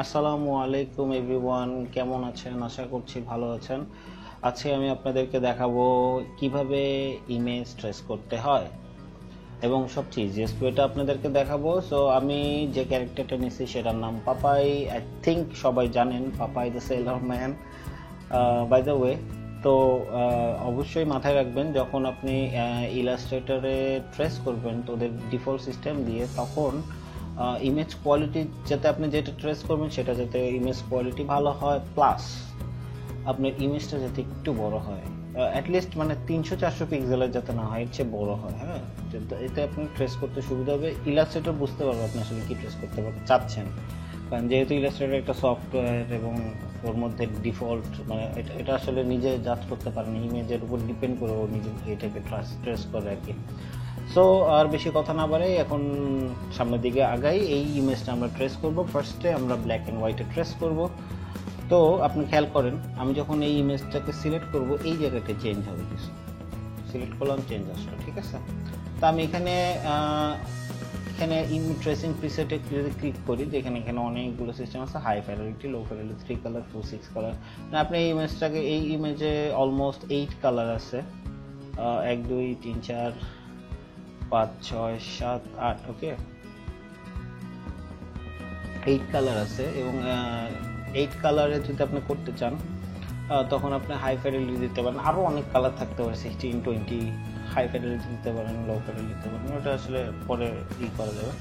আসসালামু আলাইকুম এভরিওয়ান, কেমন আছেন? আশা করছি ভালো আছেন। আজকে আমি আপনাদেরকে দেখাবো কিভাবে ইমেজ ট্রেস করতে হয় এবং সবচেয়ে ইজিয়েস্ট ওয়েটা আপনাদেরকে দেখাবো। সো আমি যে ক্যারেক্টারটা নিয়েছি সেটার নাম পাপাই। আই থিঙ্ক সবাই জানেন Popeye the sailor man. By the way, তো অবশ্যই মাথায় রাখবেন যখন আপনি ইলাস্ট্রেটরে ট্রেস করবেন তো ওদের ডিফল্ট সিস্টেম দিয়ে তখন ইমেজ কোয়ালিটি যাতে আপনি যেটা ট্রেস করবেন সেটা যাতে ইমেজ কোয়ালিটি ভালো হয়, প্লাস আপনার ইমেজটা যাতে একটু বড় হয়, অ্যাটলিস্ট মানে 300-400 পিক্সেলের যাতে না হয়, এর চেয়ে বড় হয়। হ্যাঁ, এতে আপনি ট্রেস করতে সুবিধা হবে। ইলাস্ট্রেটর বুঝতে পারবে আপনি আসলে কি ট্রেস করতে চাচ্ছেন, কারণ যেহেতু ইলাস্ট্রেটর একটা সফটওয়্যার এবং ওর মধ্যে ডিফল্ট মানে এটা আসলে নিজে জাজ করতে পারেন, ইমেজের উপর ডিপেন্ড করে ও নিজে এটাকে ট্রেস করে আর কি। সো আর বেশি কথা না বাড়াই এখন সামনের দিকে আগাই। এই ইমেজটা আমরা ট্রেস করব। ফার্স্টে আমরা ব্ল্যাক অ্যান্ড হোয়াইটে ট্রেস করব। তো আপনি খেয়াল করেন আমি যখন এই ইমেজটাকে সিলেক্ট করব এই জায়গাটা চেঞ্জ হবে, কিছু সিলেক্ট করলাম, চেঞ্জ আসলো, ঠিক আছে। তো আমি এখানে ট্রেসিং প্রিসেটে যদি ক্লিক করি, যেখানে এখানে অনেকগুলো সিস্টেম আছে, হাই ফ্যাডালিটি, লো ফ্যাডালিটি, 3 কালার, 4, 6 কালার। আপনি এই ইমেজটাকে, এই ইমেজে অলমোস্ট 8 কালার আছে, 1 2 3 4 5 6 7 8, ওকে, 8 কালার আছে। এবং 8 কালারে যদি আপনি করতে চান তখন আপনি হাই ফ্যাডালিটি দিতে পারেন, আরও অনেক কালার থাকতে পারে, 16 20 হাই ফ্যাডালিটি দিতে পারেন, লো ফ্যাডালিটি দিতে পারেন, ওটা আসলে পরে করা যাবে।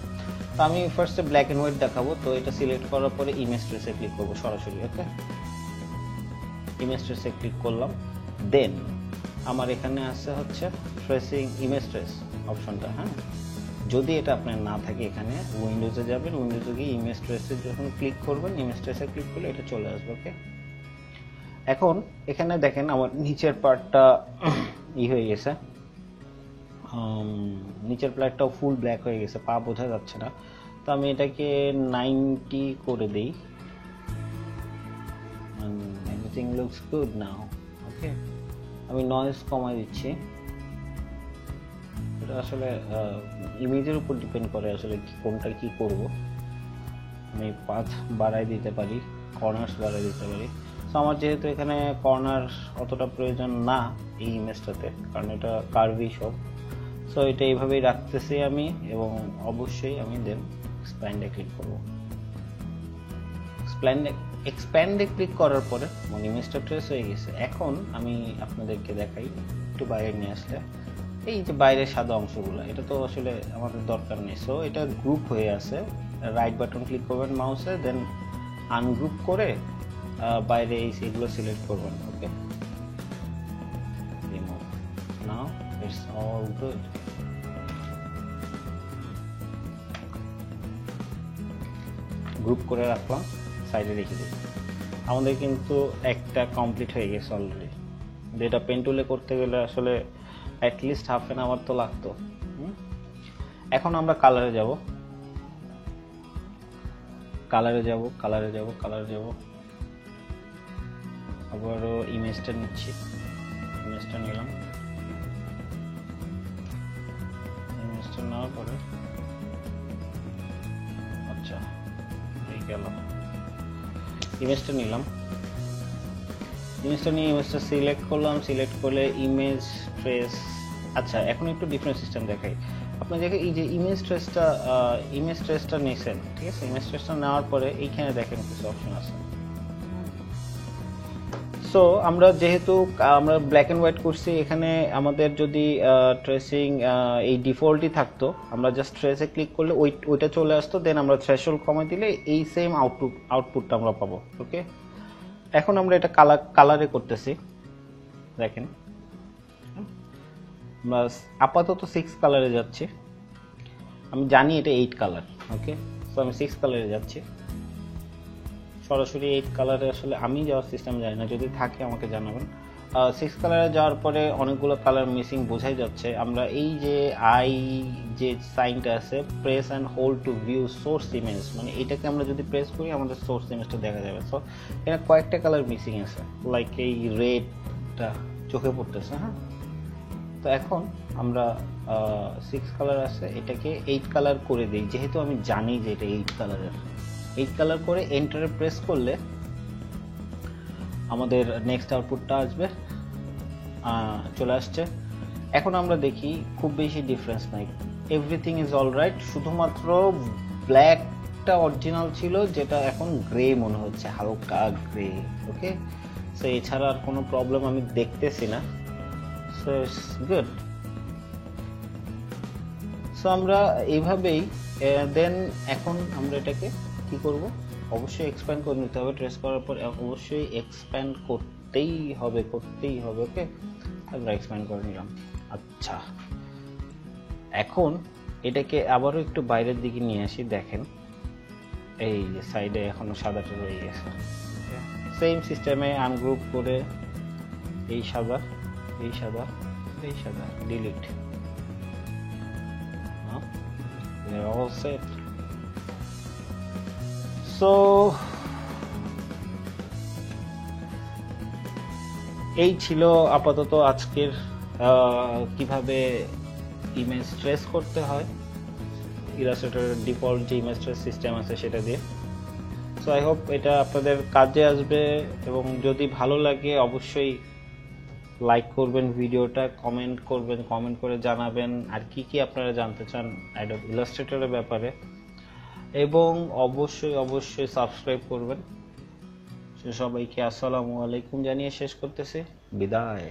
তো আমি ফার্স্টে ব্ল্যাক অ্যান্ড হোয়াইট দেখাবো। তো এটা সিলেক্ট করার পরে ইমেজ ট্রেসে ক্লিক করবো সরাসরি, ওকে, ইমেজ ট্রেসে ক্লিক করলাম। দেন আমার এখানে আছে হচ্ছে ট্রেসিং ইমেজ ট্রেস অপশনটা। হ্যাঁ, যদি এটা আপনার না থাকে এখানে উইন্ডোজে যাবেন, উইন্ডোজে গিয়ে ইমেজ ট্রেসে যখন ক্লিক করবেন, ইমেজ ট্রেসে ক্লিক করলে এটা চলে আসবে, ওকে। এখন এখানে দেখেন আমার নিচের পার্টটা হয়ে গেছে, নিচের প্লেটটাও ফুল ব্ল্যাক হয়ে গেছে, পা বোঝা যাচ্ছে না। তো আমি এটাকে 90 করে দিই, এভরিথিং লুকস গুড নাও, ওকে। আমি নয়েজ কমাই দিচ্ছি। এটা আসলে ইমেজের উপর ডিপেন্ড করে আসলে কোনটা কি করব। আমি পাথ বাড়াই দিতে পারি, কর্নার্স বাড়াই দিতে পারি। সো আমার যেহেতু এখানে কর্নার অতটা প্রয়োজন না এই ইমেজটাতে, কারণ এটা কার্ভি সব, সো এটা এইভাবেই রাখতেছি আমি। এবং অবশ্যই আমি দেন এক্সপ্যান্ডে ক্লিক করব। এক্সপ্যান্ডে ক্লিক করার পরে আমার ইমেজটা ট্রেস হয়ে গেছে। এখন আমি আপনাদেরকে দেখাই, একটু বাইরে নিয়ে আসলে এই যে বাইরের সাদা অংশগুলো, এটা তো আসলে আমাদের দরকার নেই। সো এটা গ্রুপ হয়ে আছে, রাইট বাটন ক্লিক করবেন মাউসে, দেন আনগ্রুপ করে বাইরে এই সেগুলো সিলেক্ট করবেন, okay. Remove, now it's all good. Group করে রাখলাম, সাইডে রেখে দিই। আমাদের কিন্তু একটা কমপ্লিট হয়ে গেছে অলরেডি। যেটা পেন টুলে করতে গেলে আসলে অ্যাটলিস্ট হাফ অ্যান আওয়ার তো লাগতো। এখন আমরা কালারে যাব, আবারও ইমেজটা নিচ্ছি, ইমেজটা নিলাম। ইমেজটা নেওয়ার পরে আচ্ছা এই গেল, ইমেজটা নিলাম, ইমেজটা নিয়ে ইমেজটা সিলেক্ট করলাম। সিলেক্ট করলে ইমেজ ট্রেস। আচ্ছা, এখন একটু ডিফারেন্ট সিস্টেম দেখাই আপনাদেরকে। এই যে ইমেজ ট্রেসটা নিয়েছেন, ঠিক আছে, ইমেজ ট্রেসটা নেওয়ার পরে এইখানে দেখেন কিছু অপশন আছে। সো আমরা যেহেতু আমরা ব্ল্যাক অ্যান্ড হোয়াইট করছি, এখানে আমাদের যদি ট্রেসিং এই ডিফল্টই থাকতো, আমরা জাস্ট ট্রেসে ক্লিক করলে ওইটা চলে আসতো, দেন আমরা থ্রেশহোল্ড কমাই দিলে এই সেম আউটপুটটা আমরা পাবো, ওকে। এখন আমরা এটা কালারে করতেছি, দেখেন আমরা আপাতত 6 কালারে যাচ্ছি। আমি জানি এটা 8 কালার, ওকে। সো আমি 6 কালারে যাচ্ছি সরাসরি। 8 কালারে আসলে আমি যাওয়ার সিস্টেম জানি না, যদি থাকে আমাকে জানাবেন। 6 কালারে যাওয়ার পরে অনেকগুলো কালার মিসিং বোঝাই যাচ্ছে। আমরা এই যে যে সাইনটা আছে, press and hold two view source image, মানে এটাকে আমরা যদি প্রেস করি আমাদের সোর্স ইমেজটা দেখা যাবে। সো এখানে কয়েকটা কালার মিসিং আছে, লাইক এই রেডটা চোখে পড়তেছে। হ্যাঁ, তো এখন আমরা 6 কালার আছে, এটাকে 8 কালার করে দিই, যেহেতু আমি জানি যে এটা 8 কালারের। এই কালার করে এন্টারে প্রেস করলে আমাদের নেক্সট আউটপুটটা আসবে, চলে আসছে। এখন আমরা দেখি খুব বেশি ডিফারেন্স নাই, এভরিথিং ইজ অলরাইট। শুধুমাত্র ব্ল্যাকটা অরিজিনাল ছিল, যেটা এখন গ্রে মনে হচ্ছে, হালকা গ্রে। ওকে, সো এছাড়া আর কোনো প্রবলেম আমি দেখতেছি না। So it's good. সো আমরা এইভাবেই দেন এখন আমরা এটাকে কি করব, অবশ্যই এক্সপ্যান্ড করে নিতে হবে। ট্রেস করার পর অবশ্যই এক্সপ্যান্ড করতেই হবে। ওকে, আমরা এক্সপ্যান্ড করে নিলাম। আচ্ছা, এখন এটাকে আবারও একটু বাইরের দিকে নিয়ে আসি। দেখেন এই যে সাইডে এখনো সাদাটা রয়ে গেছে। সেম সিস্টেমে আনগ্রুপ করে এই সাদা ডিলিট, all set. So এই ছিল আপাতত আজকের কিভাবে ইমেজ ট্রেস করতে হয় ইলাস্ট্রেটরের ডিফল্ট যে ইমেজ ট্রেস সিস্টেম আছে সেটা দিয়ে। সো আই হোপ এটা আপনাদের কাজে আসবে, এবং যদি ভালো লাগে অবশ্যই লাইক করবেন ভিডিওটা, কমেন্ট করে জানাবেন আর কি আপনারা জানতে চান অ্যাডোব ইলাস্ট্রেটরের ব্যাপারে, এবং অবশ্যই সাবস্ক্রাইব করবেন। সবাইকে আসসালামু আলাইকুম জানিয়ে শেষ করতেছি, বিদায়।